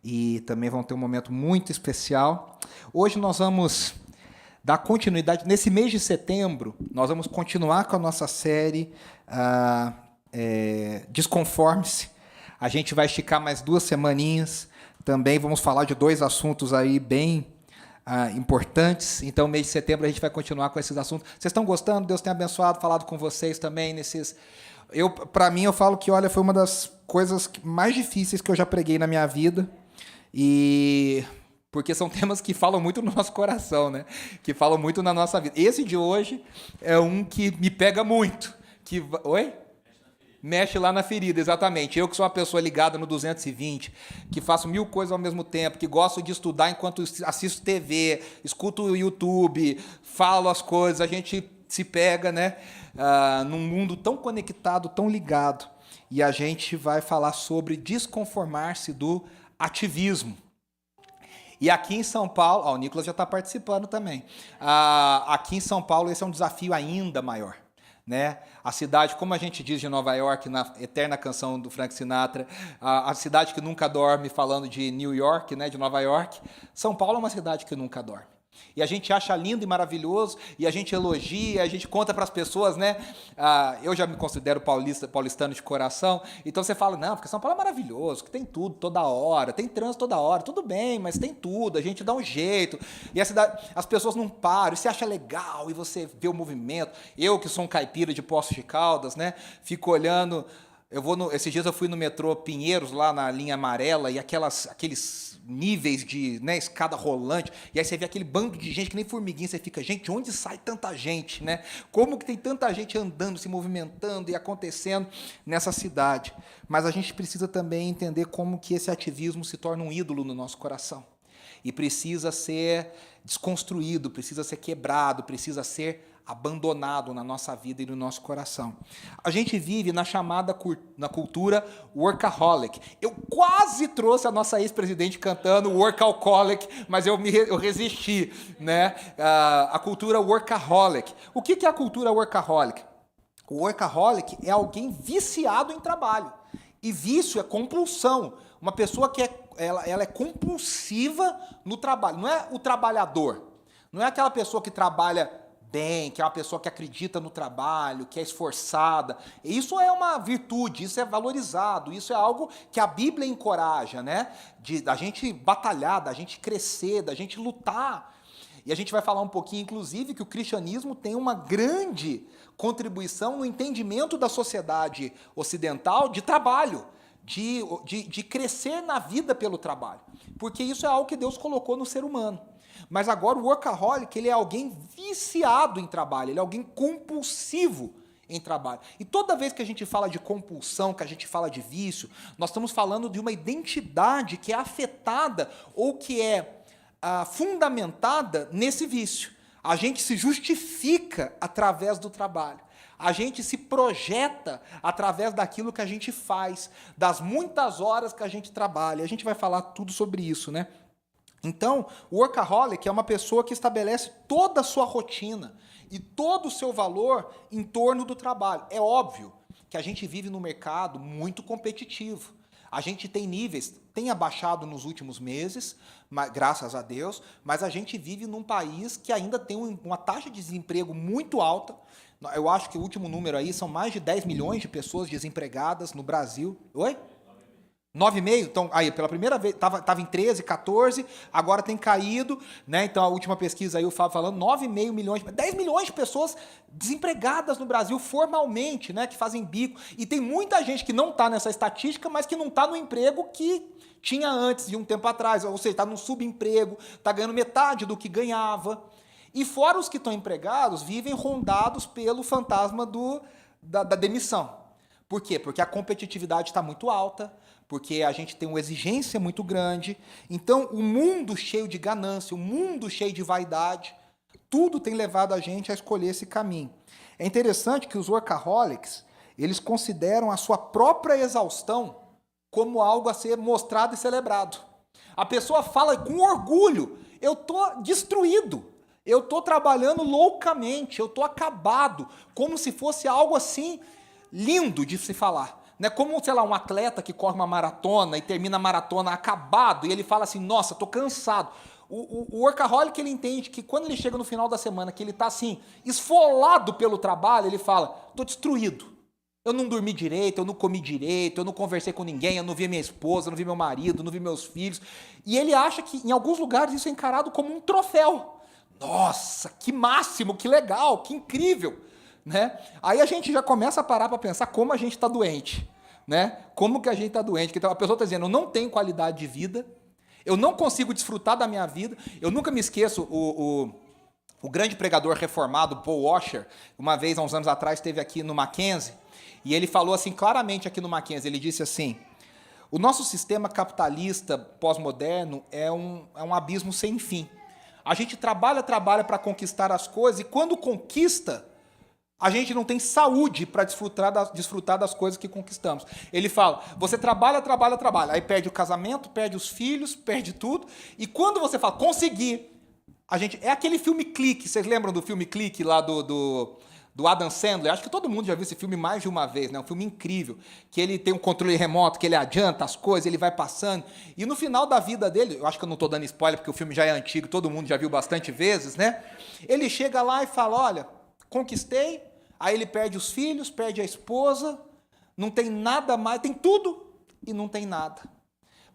e também vão ter um momento muito especial. Hoje nós vamos dar continuidade, nesse mês de setembro, nós vamos continuar com a nossa série Desconforme-se. A gente vai esticar mais 2 semaninhas, também vamos falar de 2 assuntos aí bem importantes. Então, mês de setembro a gente vai continuar com esses assuntos. Vocês estão gostando? Deus tem abençoado, falado com vocês também nesses... Para mim, eu falo que, olha, foi uma das coisas mais difíceis que eu já preguei na minha vida, e porque são temas que falam muito no nosso coração, né? Que falam muito na nossa vida. Esse de hoje é um que me pega muito. Oi? Mexe lá na ferida, exatamente. Eu que sou uma pessoa ligada no 220, que faço 1000 coisas ao mesmo tempo, que gosto de estudar enquanto assisto TV, escuto o YouTube, falo as coisas, a gente se pega, né? Num mundo tão conectado, tão ligado. E a gente vai falar sobre desconformar-se do ativismo. E aqui em São Paulo, o Nicolas já está participando também. Aqui em São Paulo esse é um desafio ainda maior. Né? A cidade, como a gente diz de Nova York, na eterna canção do Frank Sinatra, a cidade que nunca dorme, falando de New York, né, de Nova York. São Paulo é uma cidade que nunca dorme. E a gente acha lindo e maravilhoso, e a gente elogia, a gente conta para as pessoas, né? Eu já me considero paulistano de coração, então você fala, não, porque São Paulo é maravilhoso, que tem tudo toda hora, tem trânsito toda hora, tudo bem, mas tem tudo, a gente dá um jeito, e a cidade, as pessoas não param, e você acha legal, e você vê o movimento. Eu, que sou um caipira de Poços de Caldas, né? Fico olhando... Esses dias eu fui no metrô Pinheiros, lá na linha amarela, e aqueles níveis de, né, escada rolante, e aí você vê aquele bando de gente que nem formiguinha, você fica, gente, onde sai tanta gente, né? Como que tem tanta gente andando, se movimentando e acontecendo nessa cidade? Mas a gente precisa também entender como que esse ativismo se torna um ídolo no nosso coração. E precisa ser desconstruído, precisa ser quebrado, precisa ser abandonado na nossa vida e no nosso coração. A gente vive na cultura workaholic. Eu quase trouxe a nossa ex-presidente cantando workaholic, mas eu resisti, né? A cultura workaholic. O que é a cultura workaholic? O workaholic é alguém viciado em trabalho. E vício é compulsão. Uma pessoa que ela é compulsiva no trabalho. Não é o trabalhador. Não é aquela pessoa que trabalha bem, que é uma pessoa que acredita no trabalho, que é esforçada. Isso é uma virtude, isso é valorizado, isso é algo que a Bíblia encoraja, né? Da gente batalhar, da gente crescer, da gente lutar. E a gente vai falar um pouquinho, inclusive, que o cristianismo tem uma grande contribuição no entendimento da sociedade ocidental de trabalho, de crescer na vida pelo trabalho. Porque isso é algo que Deus colocou no ser humano. Mas agora o workaholic, ele é alguém viciado em trabalho, ele é alguém compulsivo em trabalho. E toda vez que a gente fala de compulsão, que a gente fala de vício, nós estamos falando de uma identidade que é afetada ou que é fundamentada nesse vício. A gente se justifica através do trabalho. A gente se projeta através daquilo que a gente faz, das muitas horas que a gente trabalha. A gente vai falar tudo sobre isso, né? Então, o workaholic é uma pessoa que estabelece toda a sua rotina e todo o seu valor em torno do trabalho. É óbvio que a gente vive num mercado muito competitivo. A gente tem níveis, tem abaixado nos últimos meses, graças a Deus, mas a gente vive num país que ainda tem uma taxa de desemprego muito alta. Eu acho que o último número aí são mais de 10 milhões de pessoas desempregadas no Brasil. Oi? 9,5? Então, aí, pela primeira vez, estava em 13, 14, agora tem caído, né? Então, a última pesquisa aí, o Fábio falando, 9,5 milhões, 10 milhões de pessoas desempregadas no Brasil formalmente, né? Que fazem bico. E tem muita gente que não está nessa estatística, mas que não está no emprego que tinha antes, de um tempo atrás. Ou seja, está num subemprego, está ganhando metade do que ganhava. E fora os que estão empregados, vivem rondados pelo fantasma da demissão. Por quê? Porque a competitividade está muito alta, porque a gente tem uma exigência muito grande. Então, o mundo cheio de ganância, o mundo cheio de vaidade, tudo tem levado a gente a escolher esse caminho. É interessante que os workaholics, eles consideram a sua própria exaustão como algo a ser mostrado e celebrado. A pessoa fala com orgulho, eu estou destruído, eu estou trabalhando loucamente, eu estou acabado, como se fosse algo assim lindo de se falar. Né? Como, sei lá, um atleta que corre uma maratona e termina a maratona acabado, e ele fala assim, nossa, tô cansado. O workaholic, ele entende que quando ele chega no final da semana, que ele está assim, esfolado pelo trabalho, ele fala, tô destruído. Eu não dormi direito, eu não comi direito, eu não conversei com ninguém, eu não vi minha esposa, eu não vi meu marido, não vi meus filhos. E ele acha que em alguns lugares isso é encarado como um troféu. Nossa, que máximo, que legal, que incrível. Né? Aí a gente já começa a parar para pensar como a gente está doente. Né? Como que a gente está doente? Porque a pessoa está dizendo, eu não tenho qualidade de vida, eu não consigo desfrutar da minha vida. Eu nunca me esqueço, o grande pregador reformado, Paul Washer, uma vez, há uns anos atrás, esteve aqui no Mackenzie, e ele falou assim, claramente aqui no Mackenzie, ele disse assim, o nosso sistema capitalista pós-moderno é um abismo sem fim. A gente trabalha para conquistar as coisas, e quando conquista, a gente não tem saúde para desfrutar das coisas que conquistamos. Ele fala, você trabalha, aí perde o casamento, perde os filhos, perde tudo, e quando você fala, consegui, é aquele filme Clique, vocês lembram do filme Clique lá do Adam Sandler? Acho que todo mundo já viu esse filme mais de uma vez, né? Um filme incrível, que ele tem um controle remoto, que ele adianta as coisas, ele vai passando, e no final da vida dele, eu acho que eu não estou dando spoiler, porque o filme já é antigo, todo mundo já viu bastante vezes, né? Ele chega lá e fala, olha, conquistei. Aí ele perde os filhos, perde a esposa, não tem nada mais, tem tudo e não tem nada.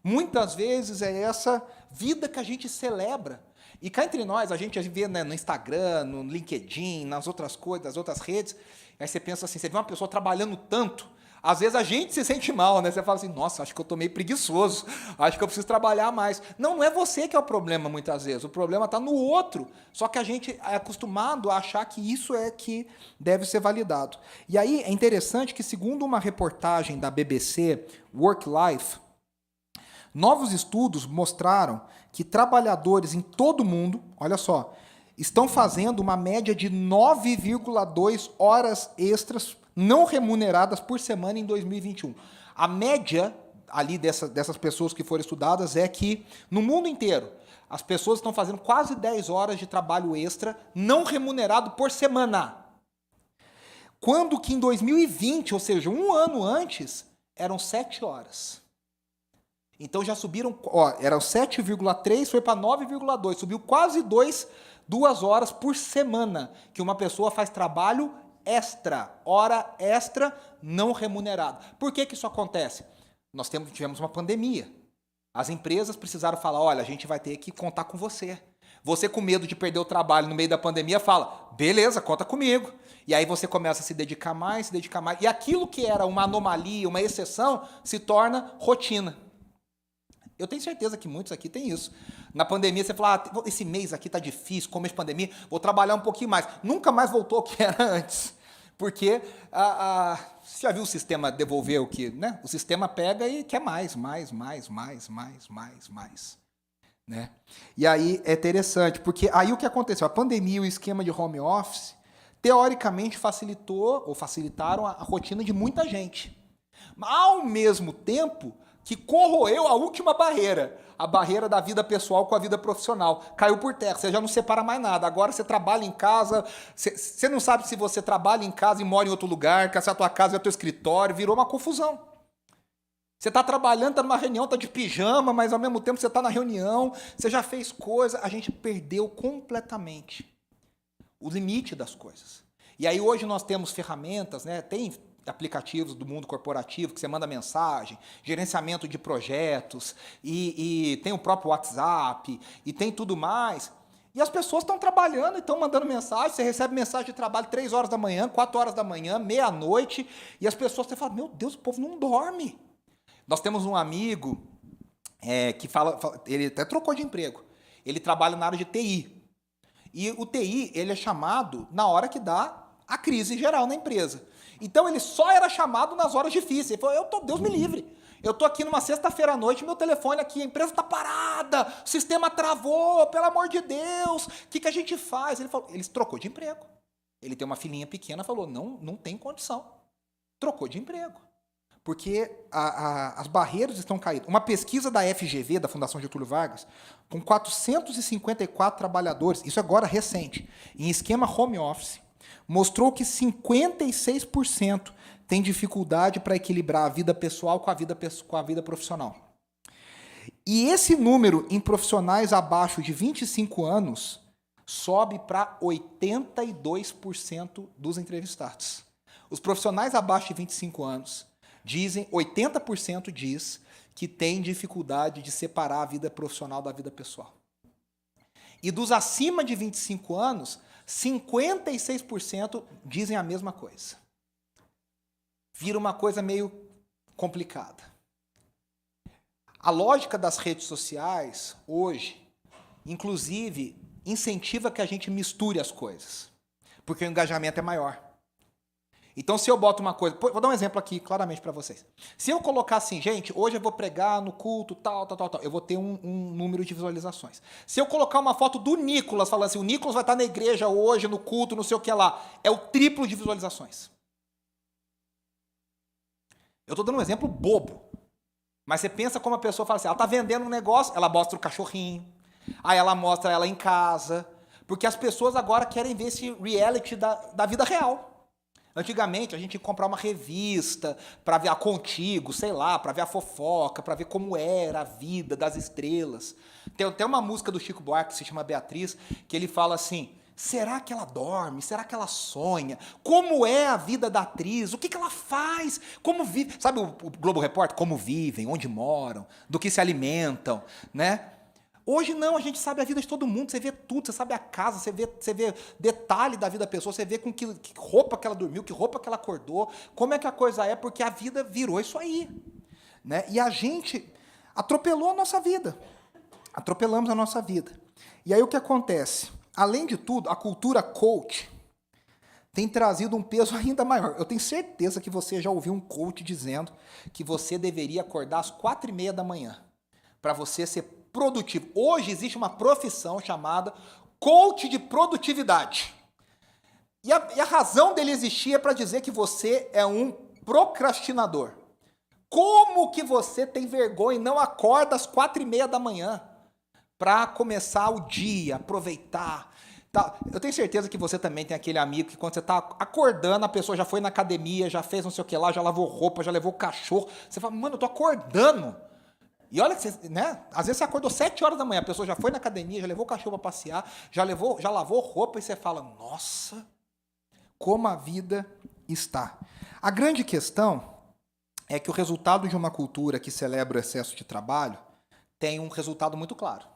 Muitas vezes é essa vida que a gente celebra. E cá entre nós, a gente vê, né, no Instagram, no LinkedIn, nas outras coisas, nas outras redes, aí você pensa assim, você vê uma pessoa trabalhando tanto, às vezes a gente se sente mal, né? Você fala assim, nossa, acho que eu tô meio preguiçoso, acho que eu preciso trabalhar mais. Não é você que é o problema muitas vezes, o problema está no outro, só que a gente é acostumado a achar que isso é que deve ser validado. E aí é interessante que, segundo uma reportagem da BBC, Work Life, novos estudos mostraram que trabalhadores em todo o mundo, olha só, estão fazendo uma média de 9,2 horas extras não remuneradas por semana em 2021. A média ali dessas pessoas que foram estudadas é que, no mundo inteiro, as pessoas estão fazendo quase 10 horas de trabalho extra não remunerado por semana. Quando que em 2020, ou seja, um ano antes, eram 7 horas. Então já subiram, eram 7,3, foi para 9,2, subiu quase 2 horas por semana que uma pessoa faz trabalho extra, hora extra não remunerada. Por que isso acontece? Nós tivemos uma pandemia. As empresas precisaram falar, olha, a gente vai ter que contar com você. Você com medo de perder o trabalho no meio da pandemia fala, beleza, conta comigo. E aí você começa a se dedicar mais. E aquilo que era uma anomalia, uma exceção, se torna rotina. Eu tenho certeza que muitos aqui têm isso. Na pandemia você fala, esse mês aqui tá difícil, começo de pandemia, vou trabalhar um pouquinho mais. Nunca mais voltou ao que era antes. Porque você já viu o sistema devolver o que, né? O sistema pega e quer mais. Né? E aí é interessante, porque aí o que aconteceu? A pandemia e o esquema de home office, teoricamente facilitaram a rotina de muita gente. Mas, ao mesmo tempo que corroeu a última barreira, a barreira da vida pessoal com a vida profissional. Caiu por terra, você já não separa mais nada. Agora você trabalha em casa, você não sabe se você trabalha em casa e mora em outro lugar, se a tua casa é o teu escritório, virou uma confusão. Você está trabalhando, está numa reunião, está de pijama, mas ao mesmo tempo você está na reunião, você já fez coisa, a gente perdeu completamente o limite das coisas. E aí hoje nós temos ferramentas, né? Tem aplicativos do mundo corporativo que você manda mensagem, gerenciamento de projetos, e tem o próprio WhatsApp, e tem tudo mais. E as pessoas estão trabalhando e estão mandando mensagem, você recebe mensagem de trabalho 3 horas da manhã, 4 horas da manhã, meia-noite, e as pessoas, você fala, meu Deus, o povo não dorme. Nós temos um amigo que ele até trocou de emprego, ele trabalha na área de TI, e o TI ele é chamado na hora que dá a crise geral na empresa. Então ele só era chamado nas horas difíceis. Ele falou, Deus me livre. Eu estou aqui numa sexta-feira à noite, meu telefone aqui, a empresa está parada, o sistema travou, pelo amor de Deus, o que a gente faz? Ele trocou de emprego. Ele tem uma filhinha pequena, falou, não tem condição. Trocou de emprego. Porque as barreiras estão caídas. Uma pesquisa da FGV, da Fundação Getúlio Vargas, com 454 trabalhadores, isso agora recente, em esquema home office, mostrou que 56% tem dificuldade para equilibrar a vida pessoal com a vida profissional. E esse número em profissionais abaixo de 25 anos sobe para 82% dos entrevistados. Os profissionais abaixo de 25 anos dizem, 80% diz que tem dificuldade de separar a vida profissional da vida pessoal. E dos acima de 25 anos, 56% dizem a mesma coisa. Vira uma coisa meio complicada. A lógica das redes sociais, hoje, inclusive, incentiva que a gente misture as coisas, porque o engajamento é maior. Então, se eu boto uma coisa... Vou dar um exemplo aqui, claramente, para vocês. Se eu colocar assim, gente, hoje eu vou pregar no culto, tal, eu vou ter um número de visualizações. Se eu colocar uma foto do Nicolas, falando assim, o Nicolas vai estar na igreja hoje, no culto, não sei o que lá, é o triplo de visualizações. Eu estou dando um exemplo bobo. Mas você pensa como a pessoa fala assim, ela está vendendo um negócio, ela mostra o cachorrinho, aí ela mostra ela em casa, porque as pessoas agora querem ver esse reality da vida real. Antigamente, a gente ia comprar uma revista para ver a Contigo, sei lá, para ver a fofoca, para ver como era a vida das estrelas. Tem até uma música do Chico Buarque que se chama Beatriz, que ele fala assim, será que ela dorme? Será que ela sonha? Como é a vida da atriz? O que ela faz? Como vive? Sabe o Globo Repórter? Como vivem, onde moram, do que se alimentam, né? Hoje não, a gente sabe a vida de todo mundo, você vê tudo, você sabe a casa, você vê detalhe da vida da pessoa, você vê com que roupa que ela dormiu, que roupa que ela acordou, como é que a coisa é, porque a vida virou isso aí. Né? E a gente atropelou a nossa vida. Atropelamos a nossa vida. E aí o que acontece? Além de tudo, a cultura coach tem trazido um peso ainda maior. Eu tenho certeza que você já ouviu um coach dizendo que você deveria acordar às 4h30 da manhã para você ser produtivo. Hoje existe uma profissão chamada coach de produtividade. E a razão dele existir é para dizer que você é um procrastinador. Como que você tem vergonha e não acorda às 4h30 da manhã para começar o dia, aproveitar? Tá? Eu tenho certeza que você também tem aquele amigo que quando você está acordando, a pessoa já foi na academia, já fez não sei o que lá, já lavou roupa, já levou o cachorro. Você fala, mano, eu tô acordando. E olha que você, né? Às vezes você acordou 7 horas da manhã, a pessoa já foi na academia, já levou o cachorro para passear, já lavou roupa e você fala, nossa, como a vida está. A grande questão é que o resultado de uma cultura que celebra o excesso de trabalho tem um resultado muito claro.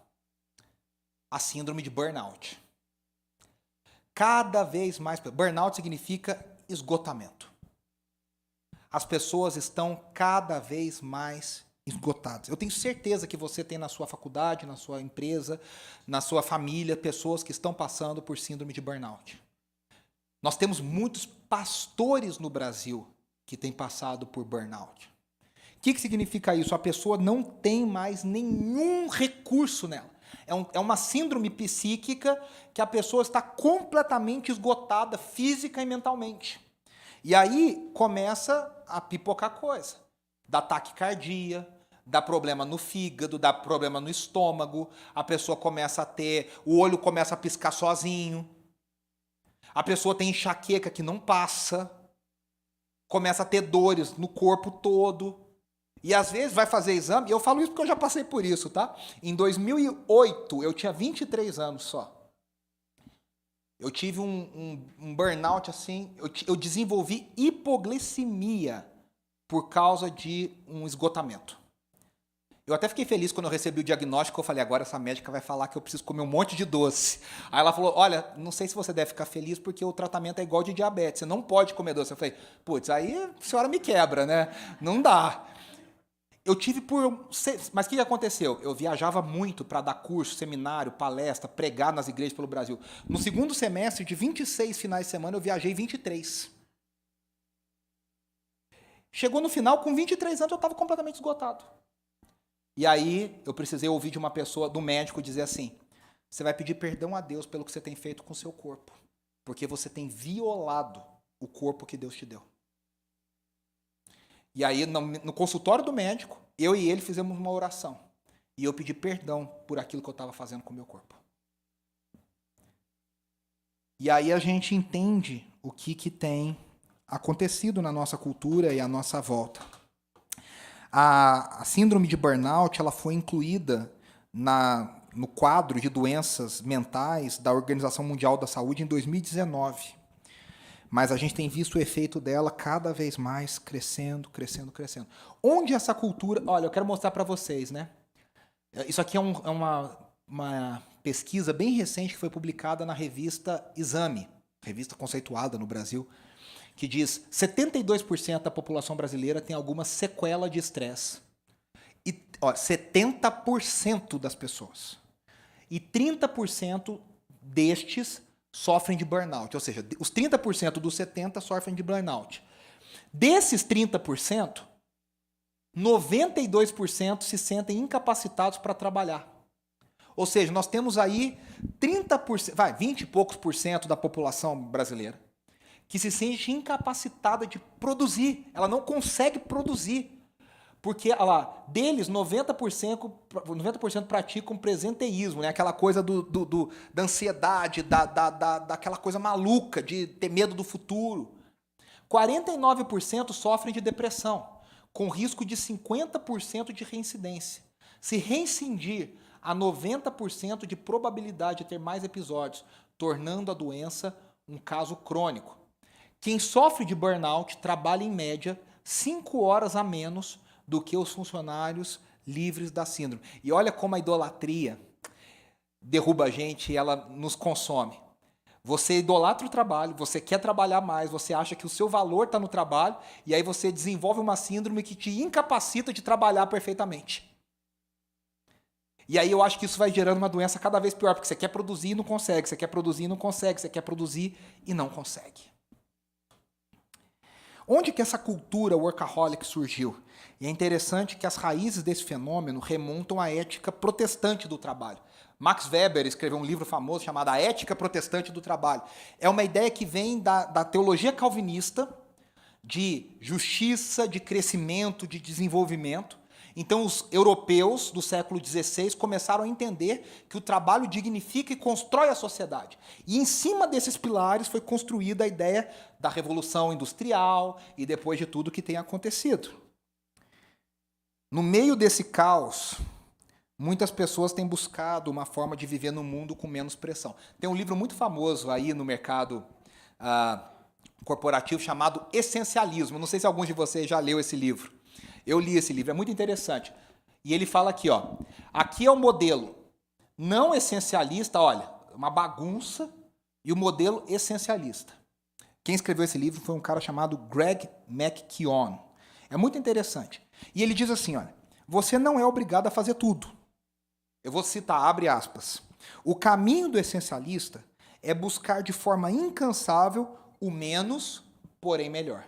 A síndrome de burnout. Cada vez mais... Burnout significa esgotamento. As pessoas estão cada vez mais esgotadas. Eu tenho certeza que você tem na sua faculdade, na sua empresa, na sua família, pessoas que estão passando por síndrome de burnout. Nós temos muitos pastores no Brasil que têm passado por burnout. O que significa isso? A pessoa não tem mais nenhum recurso nela. É uma síndrome psíquica que a pessoa está completamente esgotada física e mentalmente. E aí começa a pipocar coisa. Dá taquicardia, dá problema no fígado, dá problema no estômago, a pessoa começa a ter, o olho começa a piscar sozinho, a pessoa tem enxaqueca que não passa, começa a ter dores no corpo todo. E às vezes vai fazer exame, e eu falo isso porque eu já passei por isso, tá? Em 2008, eu tinha 23 anos só. Eu tive um burnout assim, eu desenvolvi hipoglicemia por causa de um esgotamento. Eu até fiquei feliz quando eu recebi o diagnóstico, eu falei, agora essa médica vai falar que eu preciso comer um monte de doce. Aí ela falou, olha, não sei se você deve ficar feliz porque o tratamento é igual de diabetes, você não pode comer doce. Eu falei, putz, aí a senhora me quebra, né? Não dá. Eu tive Mas o que aconteceu? Eu viajava muito para dar curso, seminário, palestra, pregar nas igrejas pelo Brasil. No segundo semestre, de 26 finais de semana, eu viajei 23. Chegou no final, com 23 anos, eu estava completamente esgotado. E aí, eu precisei ouvir de uma pessoa, do médico, dizer assim, você vai pedir perdão a Deus pelo que você tem feito com o seu corpo, porque você tem violado o corpo que Deus te deu. E aí, no consultório do médico, eu e ele fizemos uma oração. E eu pedi perdão por aquilo que eu estava fazendo com o meu corpo. E aí a gente entende o que tem acontecido na nossa cultura e à nossa volta. A síndrome de burnout ela foi incluída no quadro de doenças mentais da Organização Mundial da Saúde em 2019. Mas a gente tem visto o efeito dela cada vez mais crescendo, crescendo, crescendo. Onde essa cultura... Olha, eu quero mostrar para vocês, né? Isso aqui é uma pesquisa bem recente que foi publicada na revista Exame, revista conceituada no Brasil, que diz 72% da população brasileira tem alguma sequela de estresse. E 70% das pessoas. E 30% destes sofrem de burnout. Ou seja, os 30% dos 70% sofrem de burnout. Desses 30%, 92% se sentem incapacitados para trabalhar. Ou seja, nós temos aí 20 e poucos por cento da população brasileira que se sente incapacitada de produzir. Ela não consegue produzir. Porque, olha lá, deles, 90% praticam presenteísmo, né? Aquela coisa da ansiedade, daquela coisa maluca de ter medo do futuro. 49% sofrem de depressão, com risco de 50% de reincidência. Se reincidir, há 90% de probabilidade de ter mais episódios, tornando a doença um caso crônico. Quem sofre de burnout trabalha, em média, 5 horas a menos do que os funcionários livres da síndrome. E olha como a idolatria derruba a gente e ela nos consome. Você idolatra o trabalho, você quer trabalhar mais, você acha que o seu valor está no trabalho, e aí você desenvolve uma síndrome que te incapacita de trabalhar perfeitamente. E aí eu acho que isso vai gerando uma doença cada vez pior, porque você quer produzir e não consegue, você quer produzir e não consegue, você quer produzir e não consegue. Onde que essa cultura workaholic surgiu? E é interessante que as raízes desse fenômeno remontam à ética protestante do trabalho. Max Weber escreveu um livro famoso chamado A Ética Protestante do Trabalho. É uma ideia que vem da teologia calvinista de justiça, de crescimento, de desenvolvimento. Então, os europeus do século XVI começaram a entender que o trabalho dignifica e constrói a sociedade. E em cima desses pilares foi construída a ideia da Revolução Industrial e depois de tudo que tem acontecido. No meio desse caos, muitas pessoas têm buscado uma forma de viver no mundo com menos pressão. Tem um livro muito famoso aí no mercado corporativo chamado Essencialismo. Não sei se alguns de vocês já leu esse livro. Eu li esse livro, é muito interessante. E ele fala aqui, ó, aqui é o modelo não essencialista, olha, uma bagunça, e o modelo essencialista. Quem escreveu esse livro foi um cara chamado Greg McKeown. É muito interessante. E ele diz assim, olha, você não é obrigado a fazer tudo. Eu vou citar, abre aspas. O caminho do essencialista é buscar de forma incansável o menos, porém melhor.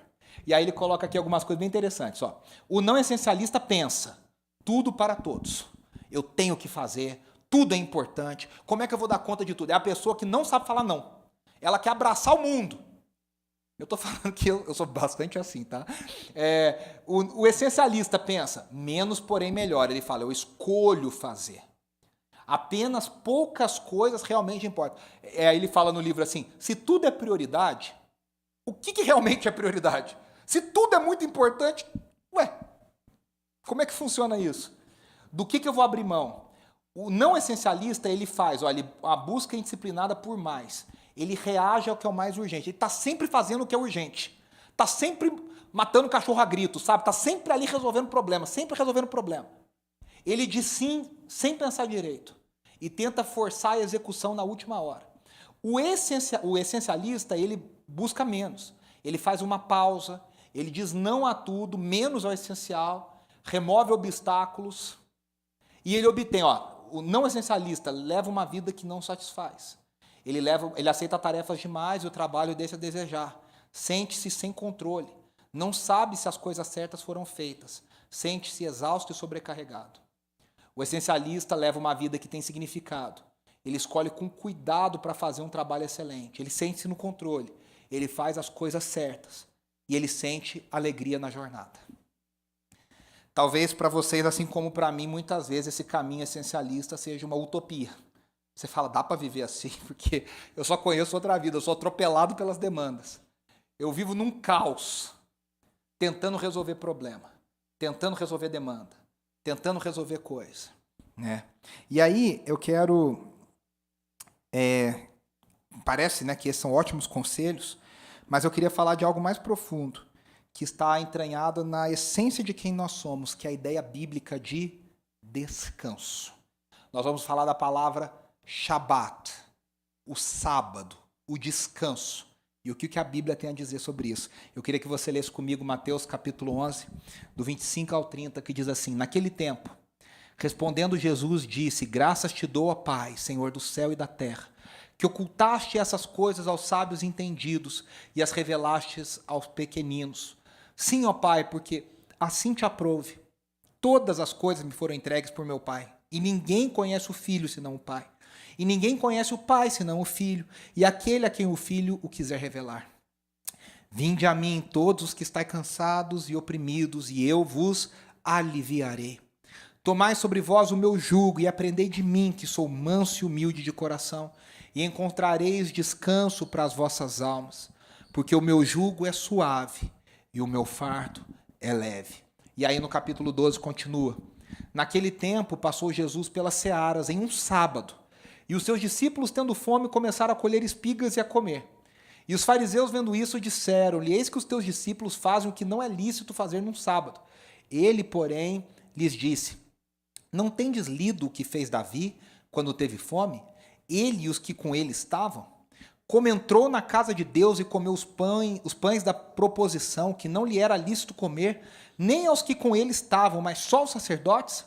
E aí ele coloca aqui algumas coisas bem interessantes. Ó. O não essencialista pensa, tudo para todos. Eu tenho que fazer, tudo é importante. Como é que eu vou dar conta de tudo? É a pessoa que não sabe falar não. Ela quer abraçar o mundo. Eu estou falando que eu sou bastante assim, tá? O essencialista pensa, menos, porém melhor. Ele fala, eu escolho fazer. Apenas poucas coisas realmente importam. Aí ele fala no livro assim, se tudo é prioridade, o que realmente é prioridade? Se tudo é muito importante, como é que funciona isso? Do que eu vou abrir mão? O não essencialista, ele faz, olha, a busca indisciplinada por mais. Ele reage ao que é o mais urgente. Ele está sempre fazendo o que é urgente. Está sempre matando cachorro a grito, sabe? Está sempre ali resolvendo problema, sempre resolvendo problema. Ele diz sim sem pensar direito. E tenta forçar a execução na última hora. O essencialista, ele busca menos. Ele faz uma pausa, ele diz não a tudo, menos ao essencial, remove obstáculos e ele obtém, o não essencialista leva uma vida que não satisfaz. Ele aceita tarefas demais e o trabalho deixa a desejar. Sente-se sem controle, não sabe se as coisas certas foram feitas, sente-se exausto e sobrecarregado. O essencialista leva uma vida que tem significado. Ele escolhe com cuidado para fazer um trabalho excelente. Ele sente-se no controle. Ele faz as coisas certas. E ele sente alegria na jornada. Talvez para vocês, assim como para mim, muitas vezes esse caminho essencialista seja uma utopia. Você fala, dá para viver assim? Porque eu só conheço outra vida, eu sou atropelado pelas demandas. Eu vivo num caos, tentando resolver problema, tentando resolver demanda, tentando resolver coisa. Né? E aí eu quero... parece, né, que esses são ótimos conselhos, mas eu queria falar de algo mais profundo, que está entranhado na essência de quem nós somos, que é a ideia bíblica de descanso. Nós vamos falar da palavra Shabat, o sábado, o descanso. E o que a Bíblia tem a dizer sobre isso? Eu queria que você lesse comigo Mateus capítulo 11, do 25 ao 30, que diz assim: Naquele tempo, respondendo Jesus, disse: Graças te dou, ó Pai, Senhor do céu e da terra, que ocultaste essas coisas aos sábios entendidos e as revelastes aos pequeninos. Sim, ó Pai, porque assim te aprouve. Todas as coisas me foram entregues por meu Pai, e ninguém conhece o Filho senão o Pai. E ninguém conhece o Pai senão o Filho, e aquele a quem o Filho o quiser revelar. Vinde a mim todos os que estáis cansados e oprimidos, e eu vos aliviarei. Tomai sobre vós o meu jugo e aprendei de mim, que sou manso e humilde de coração, e encontrareis descanso para as vossas almas, porque o meu jugo é suave e o meu fardo é leve. E aí no capítulo 12 continua: Naquele tempo passou Jesus pelas searas em um sábado, e os seus discípulos, tendo fome, começaram a colher espigas e a comer. E os fariseus, vendo isso, disseram-lhe: Eis que os teus discípulos fazem o que não é lícito fazer num sábado. Ele, porém, lhes disse: Não tendes lido o que fez Davi quando teve fome? Ele e os que com ele estavam? Como entrou na casa de Deus e comeu os pães da proposição, que não lhe era lícito comer, nem aos que com ele estavam, mas só aos sacerdotes?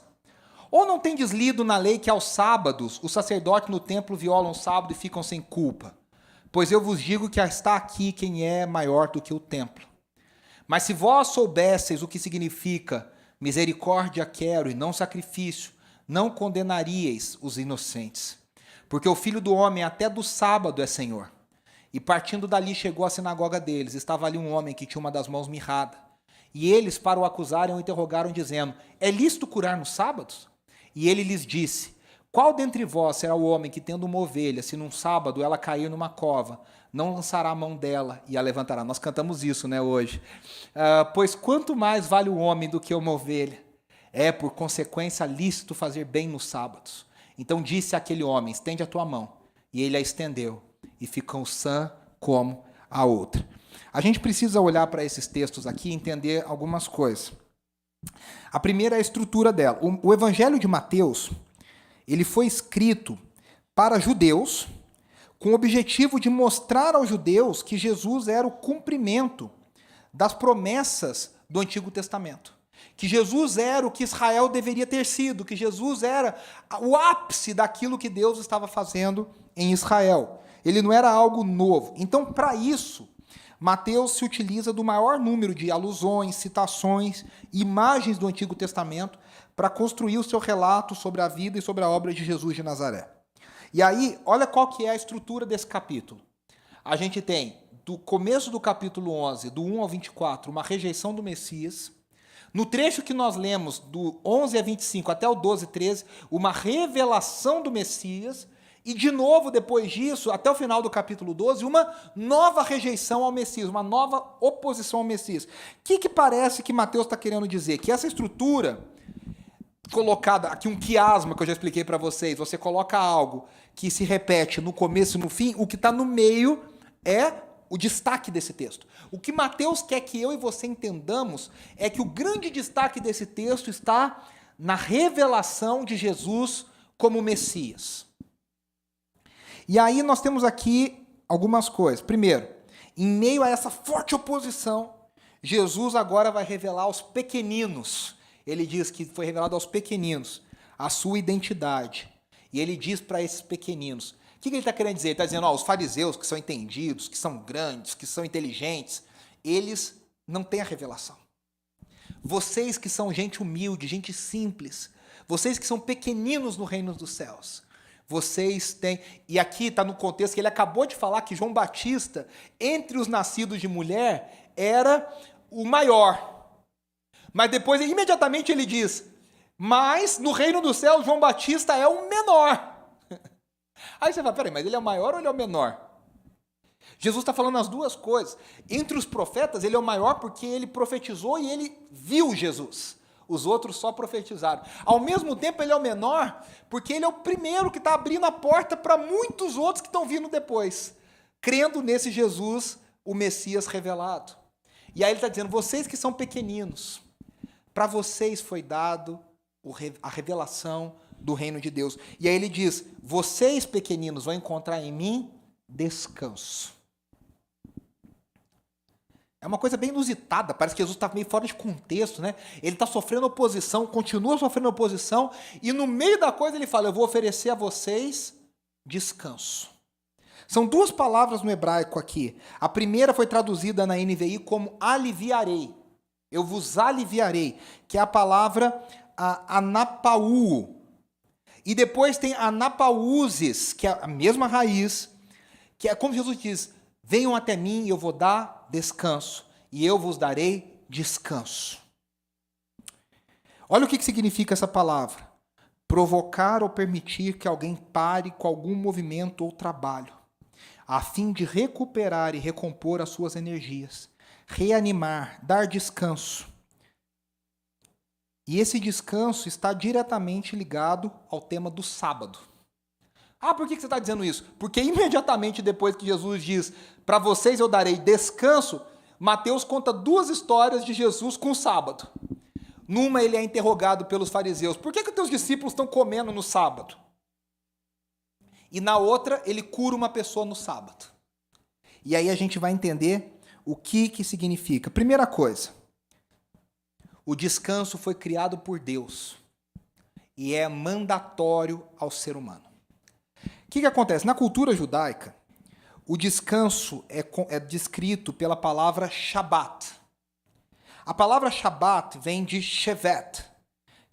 Ou não tendes lido na lei que aos sábados os sacerdotes no templo violam o sábado e ficam sem culpa? Pois eu vos digo que está aqui quem é maior do que o templo. Mas se vós soubesseis o que significa misericórdia quero e não sacrifício, não condenaríeis os inocentes. Porque o Filho do Homem até do sábado é Senhor. E partindo dali chegou à sinagoga deles. Estava ali um homem que tinha uma das mãos mirrada. E eles, para o acusarem, o interrogaram, dizendo: É lícito curar nos sábados? E ele lhes disse: Qual dentre vós será o homem que, tendo uma ovelha, se num sábado ela cair numa cova, não lançará a mão dela e a levantará? Nós cantamos isso, né, hoje. Pois quanto mais vale o homem do que uma ovelha? É, por consequência, lícito fazer bem nos sábados. Então disse aquele homem: Estende a tua mão. E ele a estendeu, e ficou sã como a outra. A gente precisa olhar para esses textos aqui e entender algumas coisas. A primeira é a estrutura dela. O Evangelho de Mateus, ele foi escrito para judeus, com o objetivo de mostrar aos judeus que Jesus era o cumprimento das promessas do Antigo Testamento. Que Jesus era o que Israel deveria ter sido, que Jesus era o ápice daquilo que Deus estava fazendo em Israel. Ele não era algo novo. Então, para isso, Mateus se utiliza do maior número de alusões, citações, imagens do Antigo Testamento para construir o seu relato sobre a vida e sobre a obra de Jesus de Nazaré. E aí, olha qual que é a estrutura desse capítulo. A gente tem, do começo do capítulo 11, do 1 ao 24, uma rejeição do Messias. No trecho que nós lemos, do 11 a 25 até o 12, 13, uma revelação do Messias. E, de novo, depois disso, até o final do capítulo 12, uma nova rejeição ao Messias, uma nova oposição ao Messias. O que parece que Mateus está querendo dizer? Que essa estrutura colocada, aqui um quiasma que eu já expliquei para vocês, você coloca algo que se repete no começo e no fim, o que está no meio é o destaque desse texto. O que Mateus quer que eu e você entendamos é que o grande destaque desse texto está na revelação de Jesus como Messias. E aí nós temos aqui algumas coisas. Primeiro, em meio a essa forte oposição, Jesus agora vai revelar aos pequeninos. Ele diz que foi revelado aos pequeninos a sua identidade. E ele diz para esses pequeninos. O que ele está querendo dizer? Ele está dizendo, os fariseus que são entendidos, que são grandes, que são inteligentes, eles não têm a revelação. Vocês que são gente humilde, gente simples, vocês que são pequeninos no reino dos céus, vocês têm... E aqui está no contexto que ele acabou de falar que João Batista, entre os nascidos de mulher, era o maior. Mas depois, imediatamente, ele diz, mas no reino dos céus, João Batista é o menor. Aí você fala, peraí, mas ele é o maior ou ele é o menor? Jesus está falando as duas coisas. Entre os profetas, ele é o maior porque ele profetizou e ele viu Jesus. Os outros só profetizaram. Ao mesmo tempo, ele é o menor porque ele é o primeiro que está abrindo a porta para muitos outros que estão vindo depois, crendo nesse Jesus, o Messias revelado. E aí ele está dizendo, vocês que são pequeninos, para vocês foi dado a revelação do reino de Deus. E aí ele diz, vocês pequeninos vão encontrar em mim descanso. É uma coisa bem inusitada, parece que Jesus está meio fora de contexto, né? Ele está sofrendo oposição, continua sofrendo oposição, e no meio da coisa ele fala, eu vou oferecer a vocês descanso. São duas palavras no hebraico aqui. A primeira foi traduzida na NVI como aliviarei. Eu vos aliviarei, que é a palavra anapaú. E depois tem anapaúzes, que é a mesma raiz, que é como Jesus diz, venham até mim e eu vou dar descanso, e eu vos darei descanso. Olha o que significa essa palavra. Provocar ou permitir que alguém pare com algum movimento ou trabalho, a fim de recuperar e recompor as suas energias, reanimar, dar descanso. E esse descanso está diretamente ligado ao tema do sábado. Ah, por que você está dizendo isso? Porque imediatamente depois que Jesus diz, para vocês eu darei descanso, Mateus conta duas histórias de Jesus com o sábado. Numa ele é interrogado pelos fariseus, por que os teus discípulos estão comendo no sábado? E na outra ele cura uma pessoa no sábado. E aí a gente vai entender o que significa. Primeira coisa, o descanso foi criado por Deus e é mandatório ao ser humano. O que acontece? Na cultura judaica, o descanso é descrito pela palavra Shabat. A palavra Shabat vem de Shevet,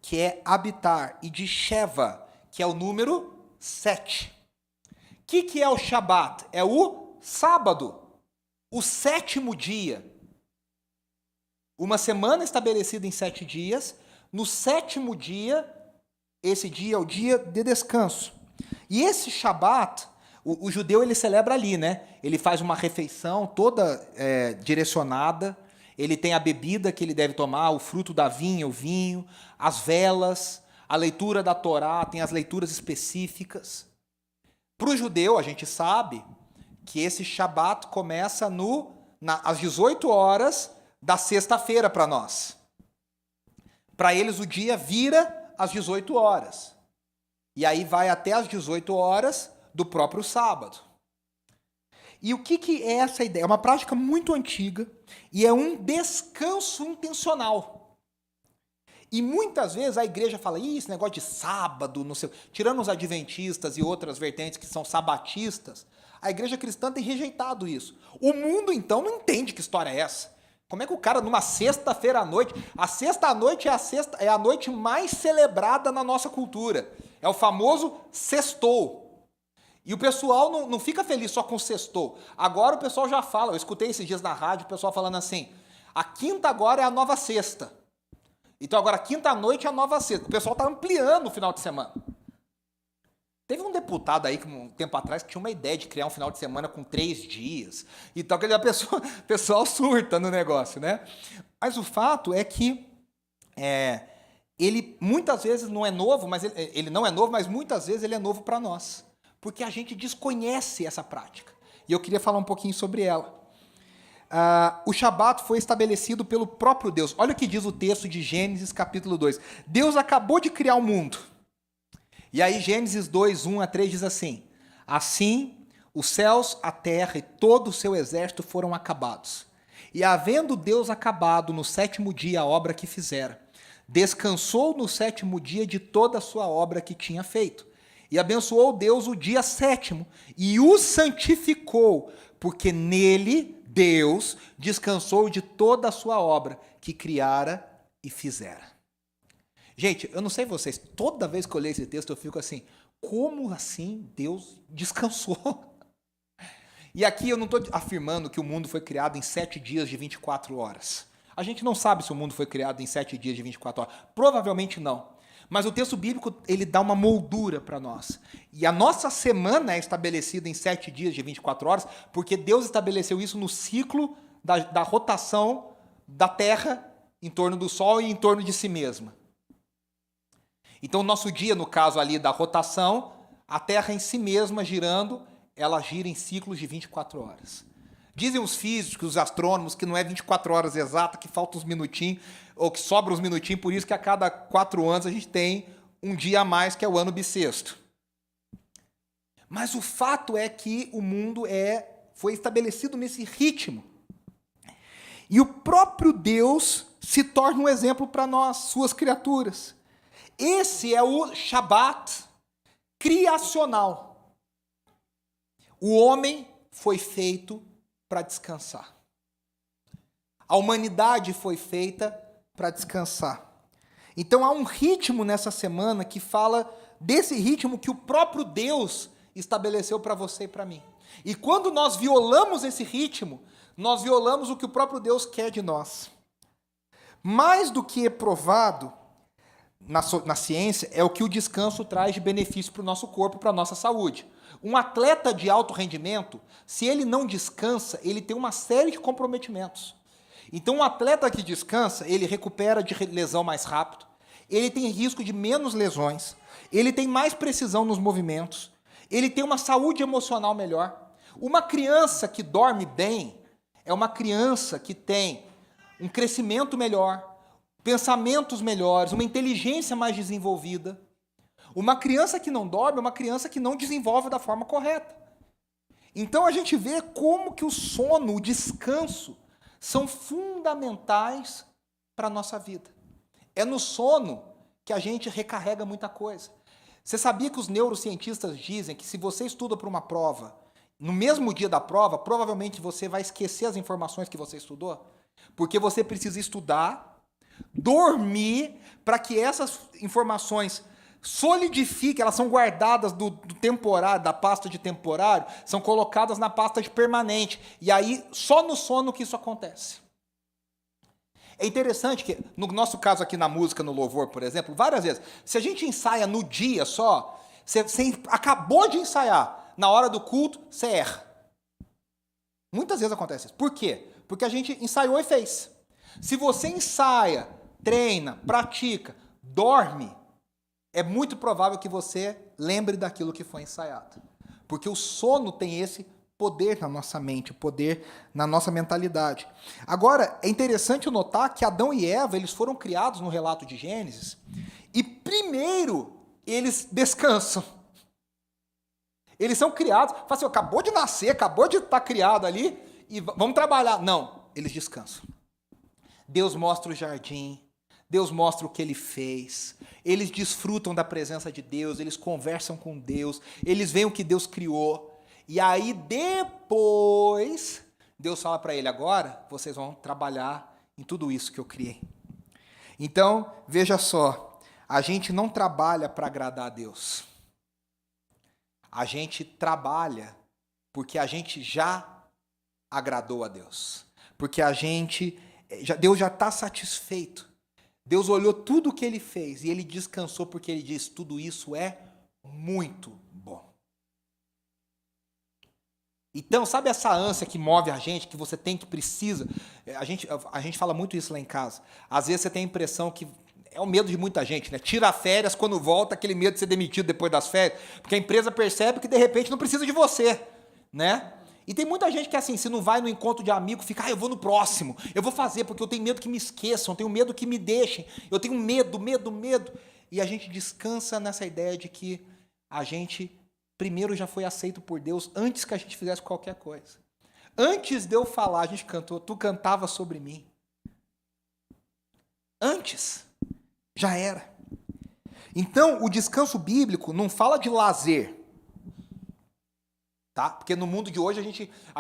que é habitar, e de Sheva, que é o número 7. O que é o Shabat? É o sábado, o sétimo dia. Uma semana estabelecida em 7 dias, no sétimo dia, esse dia é o dia de descanso. E esse Shabat, o judeu ele celebra ali, né? Ele faz uma refeição toda direcionada, ele tem a bebida que ele deve tomar, o fruto da vinha, o vinho, as velas, a leitura da Torá, tem as leituras específicas. Para o judeu, a gente sabe que esse Shabat começa às 18 horas da sexta-feira para nós. Para eles o dia vira às 18 horas. E aí vai até às 18 horas do próprio sábado. E o que é essa ideia? É uma prática muito antiga e é um descanso intencional. E muitas vezes a igreja fala, esse negócio de sábado, não sei, tirando os adventistas e outras vertentes que são sabatistas, a igreja cristã tem rejeitado isso. O mundo, então, não entende que história é essa. Como é que o cara, numa sexta-feira à noite, a sexta à noite é a noite mais celebrada na nossa cultura. É o famoso sextou. E o pessoal não fica feliz só com sextou. Agora o pessoal já fala, eu escutei esses dias na rádio, o pessoal falando assim, a quinta agora é a nova sexta. Então agora a quinta à noite é a nova sexta. O pessoal está ampliando o final de semana. Teve um deputado aí, um tempo atrás, que tinha uma ideia de criar um final de semana com 3 dias. Então, o pessoal surta no negócio, né? Mas o fato é que ele muitas vezes não é novo, mas ele não é novo, mas muitas vezes ele é novo para nós. Porque a gente desconhece essa prática. E eu queria falar um pouquinho sobre ela. O Shabat foi estabelecido pelo próprio Deus. Olha o que diz o texto de Gênesis capítulo 2. Deus acabou de criar o mundo. E aí Gênesis 2, 1 a 3 diz assim, assim os céus, a terra e todo o seu exército foram acabados. E havendo Deus acabado no 7º dia a obra que fizera, descansou no 7º dia de toda a sua obra que tinha feito. E abençoou Deus o dia 7º e o santificou, porque nele Deus descansou de toda a sua obra que criara e fizera. Gente, eu não sei vocês, toda vez que eu leio esse texto eu fico assim, como assim Deus descansou? E aqui eu não estou afirmando que o mundo foi criado em 7 dias de 24 horas. A gente não sabe se o mundo foi criado em 7 dias de 24 horas. Provavelmente não. Mas o texto bíblico, ele dá uma moldura para nós. E a nossa semana é estabelecida em 7 dias de 24 horas, porque Deus estabeleceu isso no ciclo da rotação da Terra em torno do Sol e em torno de si mesma. Então, o nosso dia, no caso ali da rotação, a Terra em si mesma girando, ela gira em ciclos de 24 horas. Dizem os físicos, os astrônomos, que não é 24 horas exata, que faltam uns minutinhos, ou que sobram uns minutinhos, por isso que a cada 4 anos a gente tem um dia a mais, que é o ano bissexto. Mas o fato é que o mundo foi estabelecido nesse ritmo. E o próprio Deus se torna um exemplo para nós, suas criaturas. Esse é o Shabat criacional. O homem foi feito para descansar. A humanidade foi feita para descansar. Então há um ritmo nessa semana que fala desse ritmo que o próprio Deus estabeleceu para você e para mim. E quando nós violamos esse ritmo, nós violamos o que o próprio Deus quer de nós. Mais do que é provado na ciência é o que o descanso traz de benefício para o nosso corpo e para a nossa saúde. Um atleta de alto rendimento, se ele não descansa, ele tem uma série de comprometimentos. Então, um atleta que descansa, ele recupera de lesão mais rápido, ele tem risco de menos lesões, ele tem mais precisão nos movimentos, ele tem uma saúde emocional melhor. Uma criança que dorme bem é uma criança que tem um crescimento melhor, pensamentos melhores, uma inteligência mais desenvolvida. Uma criança que não dorme é uma criança que não desenvolve da forma correta. Então a gente vê como que o sono, o descanso, são fundamentais para a nossa vida. É no sono que a gente recarrega muita coisa. Você sabia que os neurocientistas dizem que se você estuda para uma prova, no mesmo dia da prova, provavelmente você vai esquecer as informações que você estudou? Porque você precisa estudar, dormir, para que essas informações solidifiquem, elas são guardadas do temporário, da pasta de temporário, são colocadas na pasta de permanente. E aí, só no sono que isso acontece. É interessante que, no nosso caso aqui na música, no louvor, por exemplo, várias vezes, se a gente ensaia no dia só, você acabou de ensaiar, na hora do culto, você erra. Muitas vezes acontece isso. Por quê? Porque a gente ensaiou e fez. Se você ensaia, treina, pratica, dorme, é muito provável que você lembre daquilo que foi ensaiado. Porque o sono tem esse poder na nossa mente, o poder na nossa mentalidade. Agora, é interessante notar que Adão e Eva, eles foram criados no relato de Gênesis, e primeiro eles descansam. Eles são criados, fala assim, acabou de nascer, acabou de estar criado ali, e vamos trabalhar. Não, eles descansam. Deus mostra o jardim, Deus mostra o que Ele fez, eles desfrutam da presença de Deus, eles conversam com Deus, eles veem o que Deus criou, e aí depois, Deus fala para ele, agora vocês vão trabalhar em tudo isso que eu criei. Então, veja só, a gente não trabalha para agradar a Deus. A gente trabalha porque a gente já agradou a Deus. Porque Deus já está satisfeito. Deus olhou tudo o que Ele fez e Ele descansou porque Ele disse, tudo isso é muito bom. Então, sabe essa ânsia que move a gente, que você tem, que precisa? A gente fala muito isso lá em casa. Às vezes você tem a impressão que é o medo de muita gente, né? Tira férias, quando volta, aquele medo de ser demitido depois das férias, porque a empresa percebe que, de repente, não precisa de você, né? E tem muita gente que, assim, se não vai no encontro de amigo, fica, eu vou no próximo, eu vou fazer, porque eu tenho medo que me esqueçam, eu tenho medo que me deixem, eu tenho medo. E a gente descansa nessa ideia de que a gente, primeiro, já foi aceito por Deus antes que a gente fizesse qualquer coisa. Antes de eu falar, a gente cantou, tu cantava sobre mim. Antes. Já era. Então, o descanso bíblico não fala de lazer. Tá? Porque no mundo de hoje a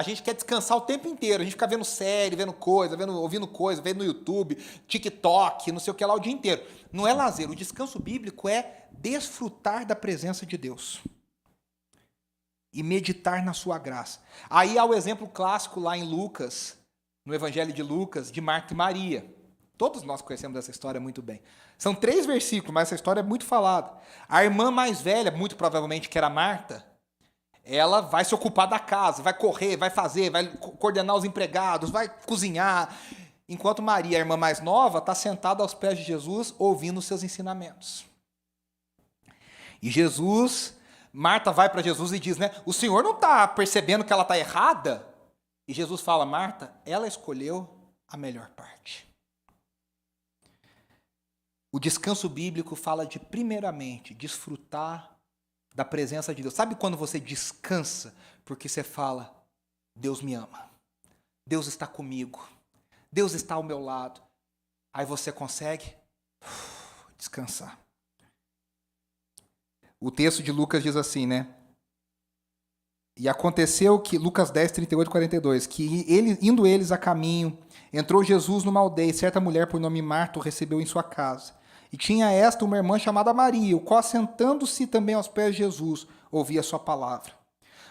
gente quer descansar o tempo inteiro. A gente fica vendo série, vendo coisa, ouvindo coisa, vendo no YouTube, TikTok, não sei o que lá o dia inteiro. Não é lazer. O descanso bíblico é desfrutar da presença de Deus. E meditar na sua graça. Aí há o exemplo clássico lá em Lucas, no Evangelho de Lucas, de Marta e Maria. Todos nós conhecemos essa história muito bem. São 3 versículos, mas essa história é muito falada. A irmã mais velha, muito provavelmente que era Marta, ela vai se ocupar da casa, vai correr, vai fazer, vai coordenar os empregados, vai cozinhar. Enquanto Maria, a irmã mais nova, está sentada aos pés de Jesus, ouvindo os seus ensinamentos. E Marta vai para Jesus e diz, né, o Senhor não está percebendo que ela está errada? E Jesus fala, Marta, ela escolheu a melhor parte. O descanso bíblico fala de, primeiramente, desfrutar da presença de Deus. Sabe quando você descansa porque você fala, Deus me ama, Deus está comigo, Deus está ao meu lado. Aí você consegue descansar. O texto de Lucas diz assim, né? E aconteceu que, Lucas 10, 38 e 42, que indo eles a caminho, entrou Jesus numa aldeia, e certa mulher por nome Marta o recebeu em sua casa. E tinha esta uma irmã chamada Maria, o qual, sentando-se também aos pés de Jesus, ouvia a sua palavra.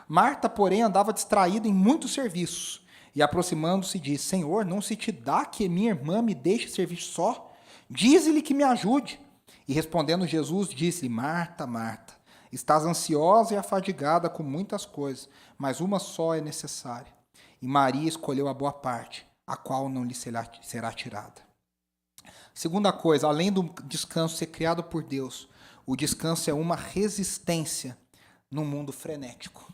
Marta, porém, andava distraída em muitos serviços, e aproximando-se disse, Senhor, não se te dá que minha irmã me deixe servir só? Dize-lhe que me ajude. E respondendo Jesus, disse-lhe, Marta, Marta, estás ansiosa e afadigada com muitas coisas, mas uma só é necessária. E Maria escolheu a boa parte, a qual não lhe será tirada. Segunda coisa, além do descanso ser criado por Deus, o descanso é uma resistência num mundo frenético.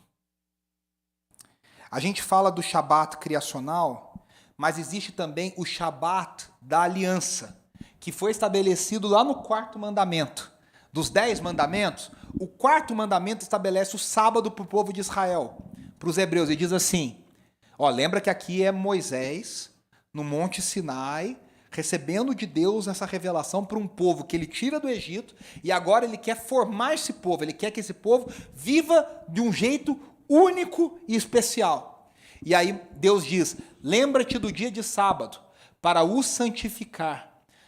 A gente fala do Shabat criacional, mas existe também o Shabat da aliança, que foi estabelecido lá no 4º mandamento. Dos 10 mandamentos, o 4º mandamento estabelece o sábado para o povo de Israel, para os hebreus. Ele diz assim, lembra que aqui é Moisés, no Monte Sinai, recebendo de Deus essa revelação para um povo que ele tira do Egito, e agora ele quer formar esse povo, ele quer que esse povo viva de um jeito único e especial. E aí Deus diz, lembra-te do dia de sábado, para o santificar.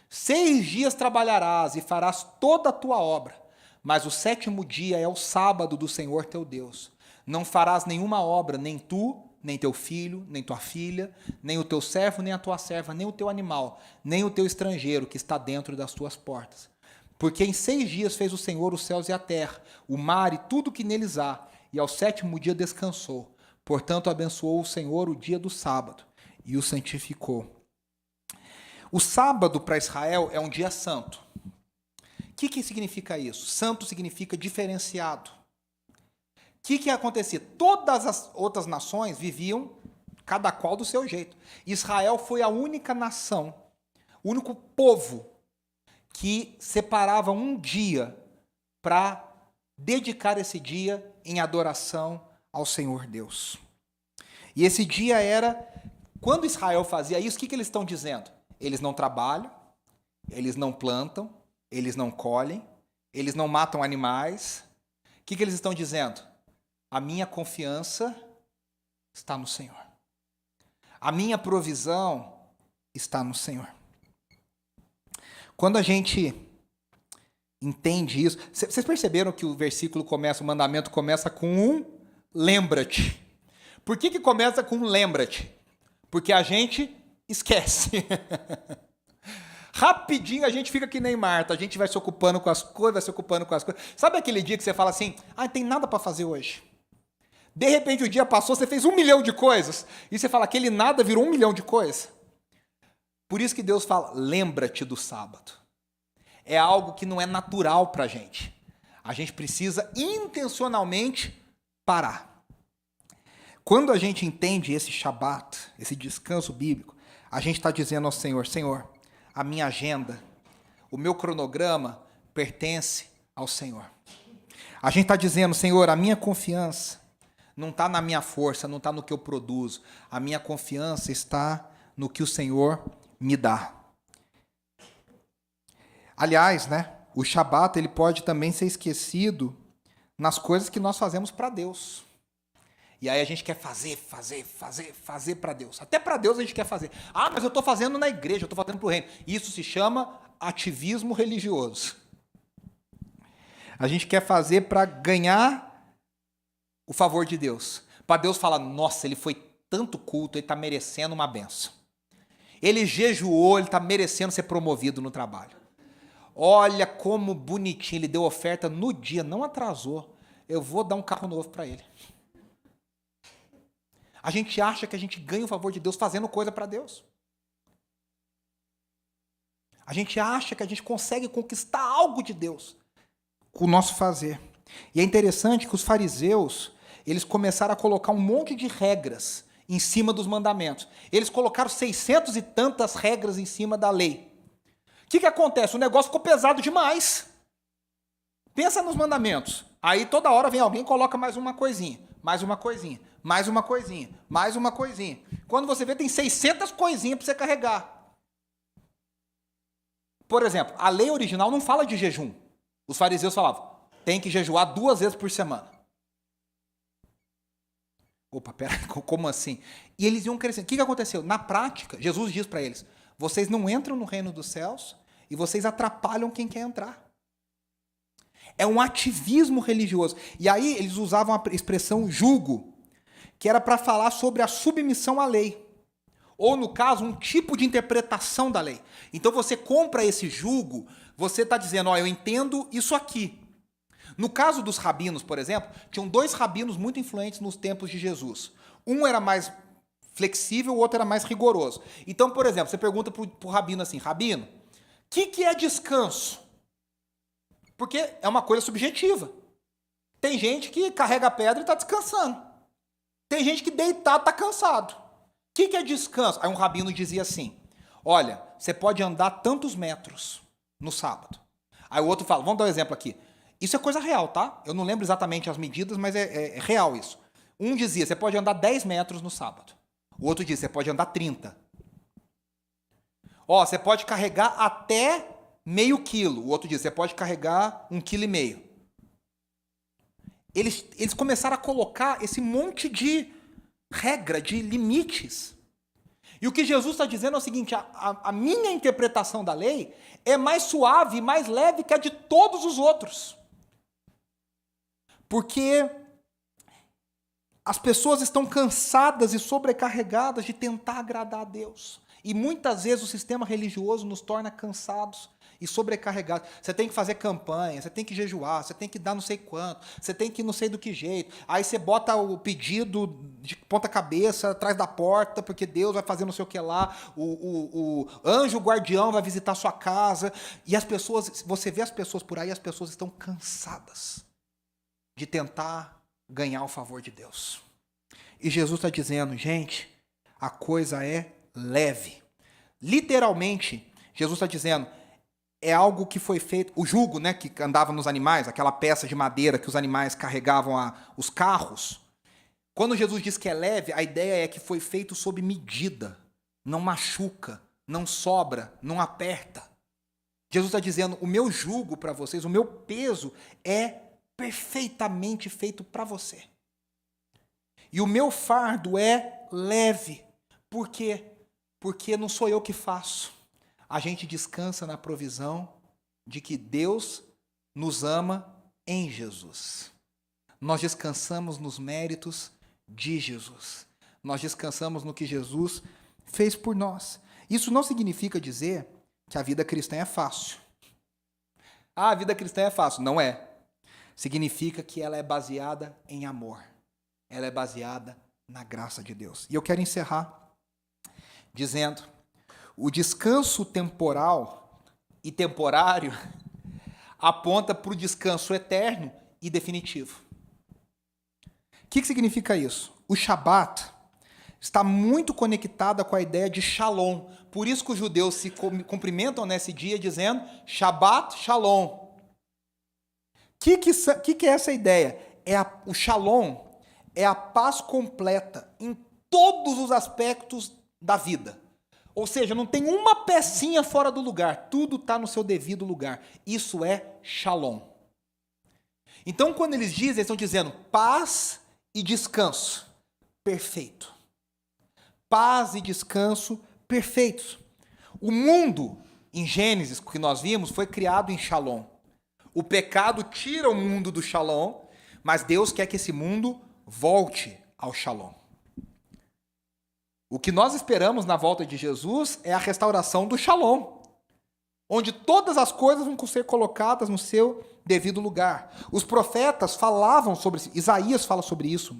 6 dias trabalharás e farás toda a tua obra, mas o 7º dia é o sábado do Senhor teu Deus. Não farás nenhuma obra, nem tu, nem teu filho, nem tua filha, nem o teu servo, nem a tua serva, nem o teu animal, nem o teu estrangeiro que está dentro das tuas portas. Porque em 6 dias fez o Senhor os céus e a terra, o mar e tudo que neles há, e ao 7º dia descansou. Portanto, abençoou o Senhor o dia do sábado e o santificou. O sábado para Israel é um dia santo. O que significa isso? Santo significa diferenciado. O que acontecia? Todas as outras nações viviam cada qual do seu jeito. Israel foi a única nação, o único povo que separava um dia para dedicar esse dia em adoração ao Senhor Deus. E esse dia era, quando Israel fazia isso, o que eles estão dizendo? Eles não trabalham, eles não plantam, eles não colhem, eles não matam animais. O que eles estão dizendo? A minha confiança está no Senhor. A minha provisão está no Senhor. Quando a gente entende isso, vocês perceberam que o versículo começa, o mandamento começa com um lembra-te. Por que começa com um lembra-te? Porque a gente esquece. Rapidinho a gente fica que nem Marta, a gente vai se ocupando com as coisas, Sabe aquele dia que você fala assim, não tem nada para fazer hoje? De repente o dia passou, você fez 1 milhão de coisas, e você fala, aquele nada virou 1 milhão de coisas. Por isso que Deus fala, lembra-te do sábado. É algo que não é natural para a gente. A gente precisa intencionalmente parar. Quando a gente entende esse Shabat, esse descanso bíblico, a gente está dizendo ao Senhor, Senhor, a minha agenda, o meu cronograma pertence ao Senhor. A gente está dizendo, Senhor, a minha confiança não está na minha força, não está no que eu produzo. A minha confiança está no que o Senhor me dá. Aliás, né, o Shabat ele pode também ser esquecido nas coisas que nós fazemos para Deus. E aí a gente quer fazer para Deus. Até para Deus a gente quer fazer. Mas eu estou fazendo na igreja, eu estou fazendo para o reino. Isso se chama ativismo religioso. A gente quer fazer para ganhar o favor de Deus. Para Deus falar, nossa, ele foi tanto culto, ele está merecendo uma benção. Ele jejuou, ele está merecendo ser promovido no trabalho. Olha como bonitinho, ele deu oferta no dia, não atrasou. Eu vou dar um carro novo para ele. A gente acha que a gente ganha o favor de Deus fazendo coisa para Deus. A gente acha que a gente consegue conquistar algo de Deus com o nosso fazer. E é interessante que os fariseus, eles começaram a colocar um monte de regras em cima dos mandamentos. Eles colocaram 600 e tantas regras em cima da lei. O que acontece? O negócio ficou pesado demais. Pensa nos mandamentos. Aí toda hora vem alguém e coloca mais uma coisinha, mais uma coisinha, mais uma coisinha, mais uma coisinha. Quando você vê, tem 600 coisinhas para você carregar. Por exemplo, a lei original não fala de jejum. Os fariseus falavam, tem que jejuar 2 vezes por semana. Opa, pera, como assim? E eles iam crescendo. O que aconteceu? Na prática, Jesus diz para eles, vocês não entram no reino dos céus e vocês atrapalham quem quer entrar. É um ativismo religioso. E aí eles usavam a expressão jugo, que era para falar sobre a submissão à lei. Ou, no caso, um tipo de interpretação da lei. Então, você compra esse jugo, você está dizendo, eu entendo isso aqui. No caso dos rabinos, por exemplo, tinham 2 rabinos muito influentes nos tempos de Jesus. Um era mais flexível, o outro era mais rigoroso. Então, por exemplo, você pergunta para o rabino assim, rabino, o que é descanso? Porque é uma coisa subjetiva. Tem gente que carrega a pedra e está descansando. Tem gente que deitado está cansado. O que é descanso? Aí um rabino dizia assim, olha, você pode andar tantos metros no sábado. Aí o outro fala, vamos dar um exemplo aqui. Isso é coisa real, tá? Eu não lembro exatamente as medidas, mas é real isso. Um dizia, você pode andar 10 metros no sábado. O outro dizia, você pode andar 30. Ó, você pode carregar até meio quilo. O outro dizia, você pode carregar 1,5 kg. Eles começaram a colocar esse monte de regra, de limites. E o que Jesus está dizendo é o seguinte, a minha interpretação da lei é mais suave e mais leve que a de todos os outros. Porque as pessoas estão cansadas e sobrecarregadas de tentar agradar a Deus. E muitas vezes o sistema religioso nos torna cansados e sobrecarregados. Você tem que fazer campanha, você tem que jejuar, você tem que dar não sei quanto, você tem que não sei do que jeito. Aí você bota o pedido de ponta cabeça atrás da porta, porque Deus vai fazer não sei o que lá, o anjo guardião vai visitar a sua casa. E as pessoas, você vê as pessoas por aí, as pessoas estão cansadas de tentar ganhar o favor de Deus. E Jesus está dizendo, gente, a coisa é leve. Literalmente, Jesus está dizendo, é algo que foi feito, o jugo, né, que andava nos animais, aquela peça de madeira que os animais carregavam os carros. Quando Jesus diz que é leve, a ideia é que foi feito sob medida, não machuca, não sobra, não aperta. Jesus está dizendo, o meu jugo para vocês, o meu peso é perfeitamente feito para você. E o meu fardo é leve. Por quê? Porque não sou eu que faço. A gente descansa na provisão de que Deus nos ama em Jesus. Nós descansamos nos méritos de Jesus. Nós descansamos no que Jesus fez por nós. Isso não significa dizer que a vida cristã é fácil. Ah, a vida cristã é fácil. Não é. Significa que ela é baseada em amor. Ela é baseada na graça de Deus. E eu quero encerrar dizendo, o descanso temporal e temporário aponta para o descanso eterno e definitivo. O que significa isso? O Shabat está muito conectado com a ideia de Shalom. Por isso que os judeus se cumprimentam nesse dia dizendo Shabbat Shalom. O que é essa ideia? O Shalom é a paz completa em todos os aspectos da vida. Ou seja, não tem uma pecinha fora do lugar, tudo está no seu devido lugar. Isso é Shalom. Então, quando eles dizem, eles estão dizendo paz e descanso perfeito. Paz e descanso perfeitos. O mundo, em Gênesis, que nós vimos, foi criado em Shalom. O pecado tira o mundo do Shalom, mas Deus quer que esse mundo volte ao Shalom. O que nós esperamos na volta de Jesus é a restauração do Shalom, onde todas as coisas vão ser colocadas no seu devido lugar. Os profetas falavam sobre isso, Isaías fala sobre isso,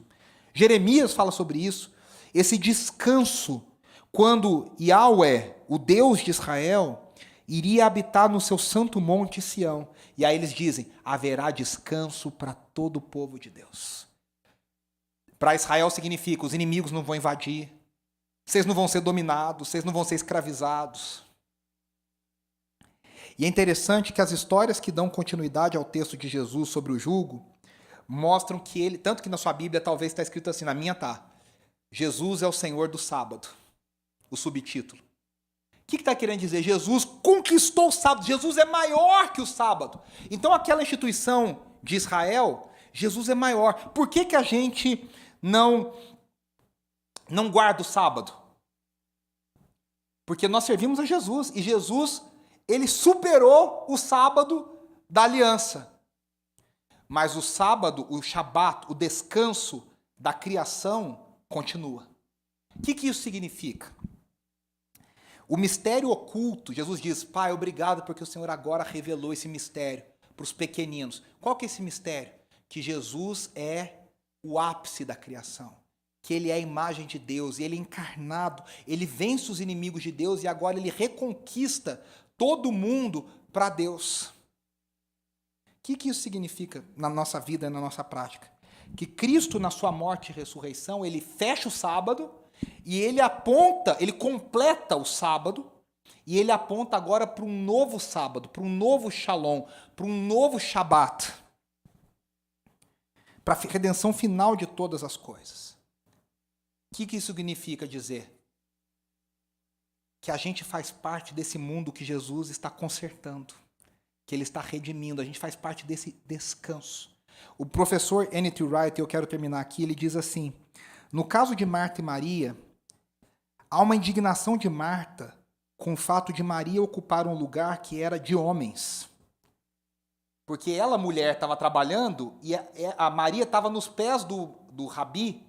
Jeremias fala sobre isso, esse descanso, quando Yahweh, o Deus de Israel, iria habitar no seu santo monte Sião. E aí eles dizem, haverá descanso para todo o povo de Deus. Para Israel significa, os inimigos não vão invadir, vocês não vão ser dominados, vocês não vão ser escravizados. E é interessante que as histórias que dão continuidade ao texto de Jesus sobre o jugo mostram que ele, tanto que na sua Bíblia talvez está escrito assim, na minha tá, Jesus é o Senhor do sábado, o subtítulo. O que está querendo dizer? Jesus conquistou o sábado, Jesus é maior que o sábado. Então aquela instituição de Israel, Jesus é maior. Por que a gente não guarda o sábado? Porque nós servimos a Jesus, e Jesus, ele superou o sábado da aliança. Mas o sábado, o Shabat, o descanso da criação, continua. O que isso significa? O mistério oculto, Jesus diz, Pai, obrigado porque o Senhor agora revelou esse mistério para os pequeninos. Qual que é esse mistério? Que Jesus é o ápice da criação, que ele é a imagem de Deus, e ele é encarnado, ele vence os inimigos de Deus e agora ele reconquista todo mundo para Deus. O que isso significa na nossa vida e na nossa prática? Que Cristo, na sua morte e ressurreição, ele fecha o sábado e ele aponta, ele completa o sábado e ele aponta agora para um novo sábado, para um novo Shalom, para um novo Shabat, para a redenção final de todas as coisas. O que isso significa dizer? Que a gente faz parte desse mundo que Jesus está consertando, que ele está redimindo, a gente faz parte desse descanso. O professor N.T. Wright, eu quero terminar aqui, ele diz assim, no caso de Marta e Maria, há uma indignação de Marta com o fato de Maria ocupar um lugar que era de homens. Porque ela, mulher, estava trabalhando e a Maria estava nos pés do Rabi,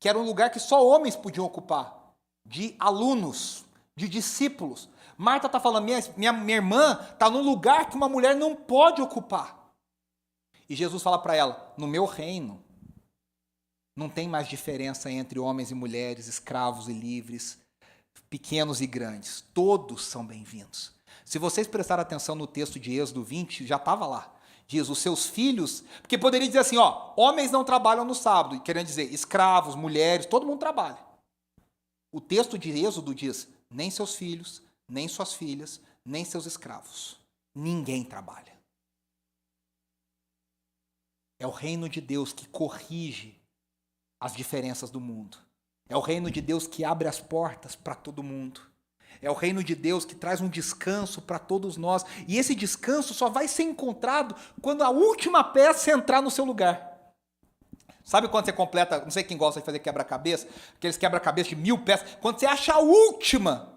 que era um lugar que só homens podiam ocupar, de alunos, de discípulos. Marta está falando, minha irmã está num lugar que uma mulher não pode ocupar. E Jesus fala para ela, no meu reino, não tem mais diferença entre homens e mulheres, escravos e livres, pequenos e grandes. Todos são bem-vindos. Se vocês prestarem atenção no texto de Êxodo 20, já estava lá. Diz, os seus filhos... Porque poderia dizer assim, homens não trabalham no sábado. Querendo dizer, escravos, mulheres, todo mundo trabalha. O texto de Êxodo diz, nem seus filhos, nem suas filhas, nem seus escravos. Ninguém trabalha. É o reino de Deus que corrige as diferenças do mundo. É o reino de Deus que abre as portas para todo mundo. É o reino de Deus que traz um descanso para todos nós. E esse descanso só vai ser encontrado quando a última peça entrar no seu lugar. Sabe quando você completa, não sei quem gosta de fazer quebra-cabeça, aqueles quebra-cabeça de 1000 peças, quando você acha a última,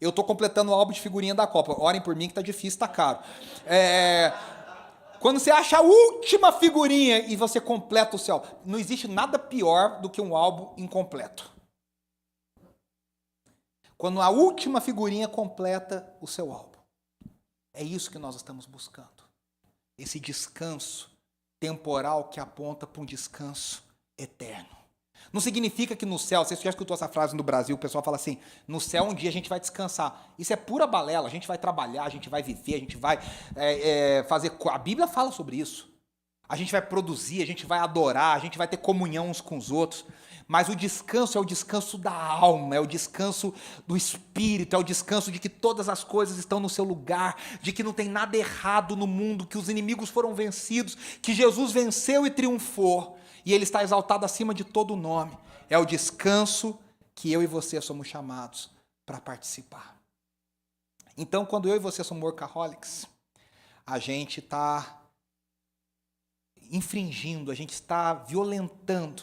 eu estou completando o álbum de figurinha da Copa, orem por mim que está difícil, está caro. Quando você acha a última figurinha e você completa o seu álbum, não existe nada pior do que um álbum incompleto. Quando a última figurinha completa o seu álbum. É isso que nós estamos buscando. Esse descanso temporal que aponta para um descanso eterno. Não significa que no céu, você já escutou essa frase no Brasil, o pessoal fala assim, no céu um dia a gente vai descansar. Isso é pura balela, a gente vai trabalhar, a gente vai viver, a gente vai fazer... A Bíblia fala sobre isso. A gente vai produzir, a gente vai adorar, a gente vai ter comunhão uns com os outros. Mas o descanso é o descanso da alma, é o descanso do espírito, é o descanso de que todas as coisas estão no seu lugar, de que não tem nada errado no mundo, que os inimigos foram vencidos, que Jesus venceu e triunfou, e ele está exaltado acima de todo nome. É o descanso que eu e você somos chamados para participar. Então, quando eu e você somos workaholics, a gente está infringindo, a gente está violentando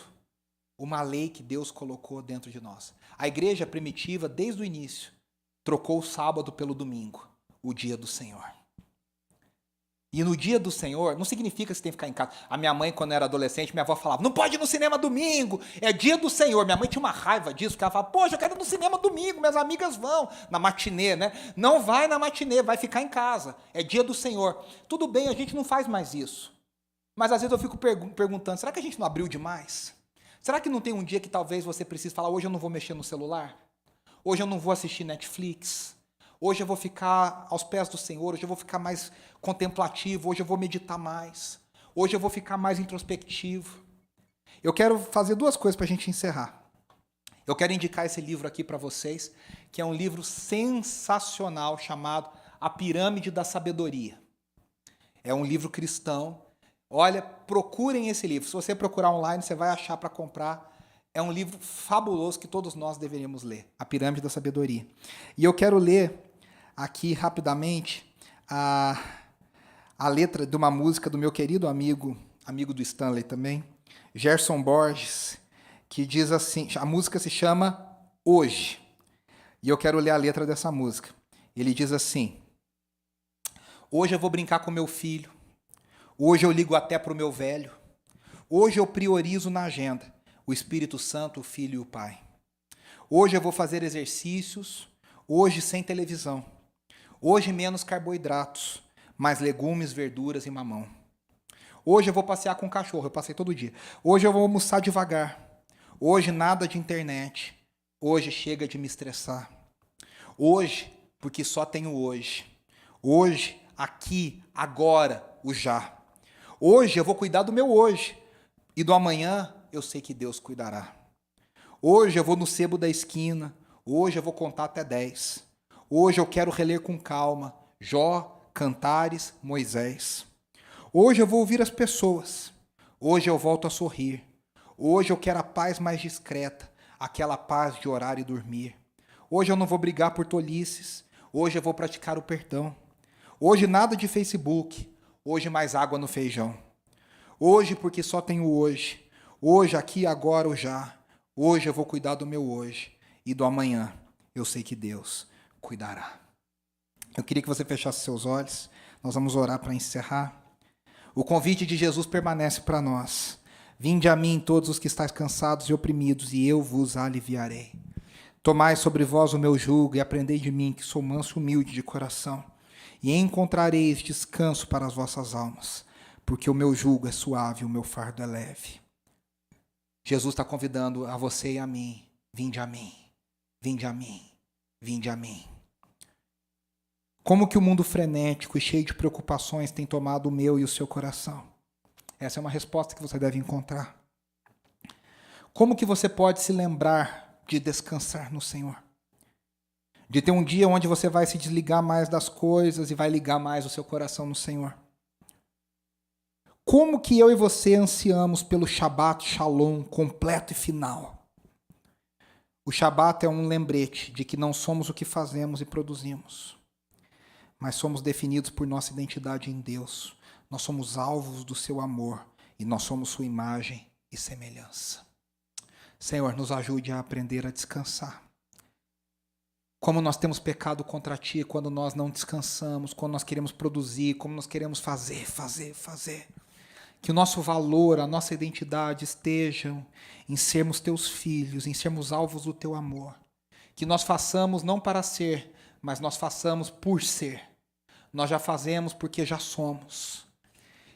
uma lei que Deus colocou dentro de nós. A igreja primitiva, desde o início, trocou o sábado pelo domingo, o dia do Senhor. E no dia do Senhor, não significa que você tem que ficar em casa. A minha mãe, quando era adolescente, minha avó falava, não pode ir no cinema domingo, é dia do Senhor. Minha mãe tinha uma raiva disso, porque ela falava, poxa, eu quero ir no cinema domingo, minhas amigas vão, na matinê, né? Não vai na matinê, vai ficar em casa, é dia do Senhor. Tudo bem, a gente não faz mais isso. Mas às vezes eu fico perguntando, será que a gente não abriu demais? Será que não tem um dia que talvez você precise falar, hoje eu não vou mexer no celular? Hoje eu não vou assistir Netflix? Hoje eu vou ficar aos pés do Senhor, hoje eu vou ficar mais contemplativo, hoje eu vou meditar mais, hoje eu vou ficar mais introspectivo. Eu quero fazer duas coisas para a gente encerrar. Eu quero indicar esse livro aqui para vocês, que é um livro sensacional chamado A Pirâmide da Sabedoria. É um livro cristão. Olha, procurem esse livro. Se você procurar online, você vai achar para comprar. É um livro fabuloso que todos nós deveríamos ler, A Pirâmide da Sabedoria. E eu quero ler aqui rapidamente a letra de uma música do meu querido amigo do Stanley também, Gerson Borges, que diz assim, a música se chama Hoje. E eu quero ler a letra dessa música. Ele diz assim: hoje eu vou brincar com meu filho, hoje eu ligo até para o meu velho, hoje eu priorizo na agenda o Espírito Santo, o Filho e o Pai. Hoje eu vou fazer exercícios, hoje sem televisão. Hoje menos carboidratos, mais legumes, verduras e mamão. Hoje eu vou passear com o cachorro, eu passei todo dia. Hoje eu vou almoçar devagar. Hoje nada de internet. Hoje chega de me estressar. Hoje, porque só tenho hoje. Hoje, aqui, agora, o já. Hoje eu vou cuidar do meu hoje. E do amanhã eu sei que Deus cuidará. Hoje eu vou no sebo da esquina. Hoje eu vou contar até 10. Hoje eu quero reler com calma Jó, Cantares, Moisés. Hoje eu vou ouvir as pessoas. Hoje eu volto a sorrir. Hoje eu quero a paz mais discreta, aquela paz de orar e dormir. Hoje eu não vou brigar por tolices. Hoje eu vou praticar o perdão. Hoje nada de Facebook. Hoje mais água no feijão. Hoje porque só tenho hoje. Hoje, aqui, agora, o já. Hoje eu vou cuidar do meu hoje. E do amanhã eu sei que Deus cuidará. Eu queria que você fechasse seus olhos. Nós vamos orar para encerrar. O convite de Jesus permanece para nós. Vinde a mim todos os que estáis cansados e oprimidos, e eu vos aliviarei. Tomai sobre vós o meu jugo e aprendei de mim, que sou manso e humilde de coração, e encontrareis descanso para as vossas almas, porque o meu jugo é suave e o meu fardo é leve. Jesus está convidando a você e a mim. Vinde a mim, vinde a mim, vinde a mim. Como que o mundo frenético e cheio de preocupações tem tomado o meu e o seu coração? Essa é uma resposta que você deve encontrar. Como que você pode se lembrar de descansar no Senhor? De ter um dia onde você vai se desligar mais das coisas e vai ligar mais o seu coração no Senhor? Como que eu e você ansiamos pelo Shabbat Shalom completo e final? O Shabbat é um lembrete de que não somos o que fazemos e produzimos, mas somos definidos por nossa identidade em Deus. Nós somos alvos do seu amor e nós somos sua imagem e semelhança. Senhor, nos ajude a aprender a descansar. Como nós temos pecado contra Ti quando nós não descansamos, quando nós queremos produzir, como nós queremos fazer. Que o nosso valor, a nossa identidade estejam em sermos Teus filhos, em sermos alvos do Teu amor. Que nós façamos não para ser, mas nós façamos por ser. Nós já fazemos porque já somos.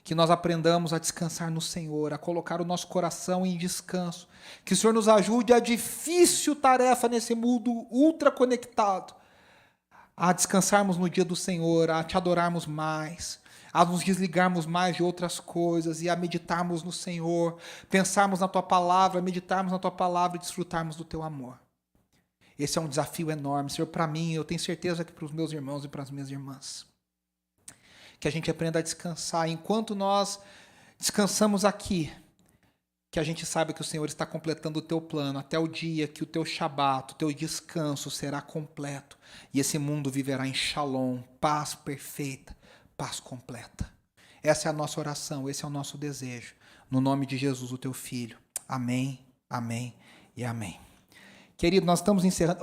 Que nós aprendamos a descansar no Senhor, a colocar o nosso coração em descanso. Que o Senhor nos ajude a difícil tarefa nesse mundo ultra conectado, a descansarmos no dia do Senhor, a Te adorarmos mais, a nos desligarmos mais de outras coisas e a meditarmos no Senhor, pensarmos na Tua palavra, meditarmos na Tua palavra e desfrutarmos do Teu amor. Esse é um desafio enorme, Senhor, para mim, eu tenho certeza que para os meus irmãos e para as minhas irmãs. Que a gente aprenda a descansar. Enquanto nós descansamos aqui, que a gente saiba que o Senhor está completando o Teu plano, até o dia que o Teu Shabat, o Teu descanso será completo, e esse mundo viverá em Shalom, paz perfeita, paz completa. Essa é a nossa oração, esse é o nosso desejo. No nome de Jesus, o Teu Filho. Amém, amém e amém. Querido, nós estamos encerrando...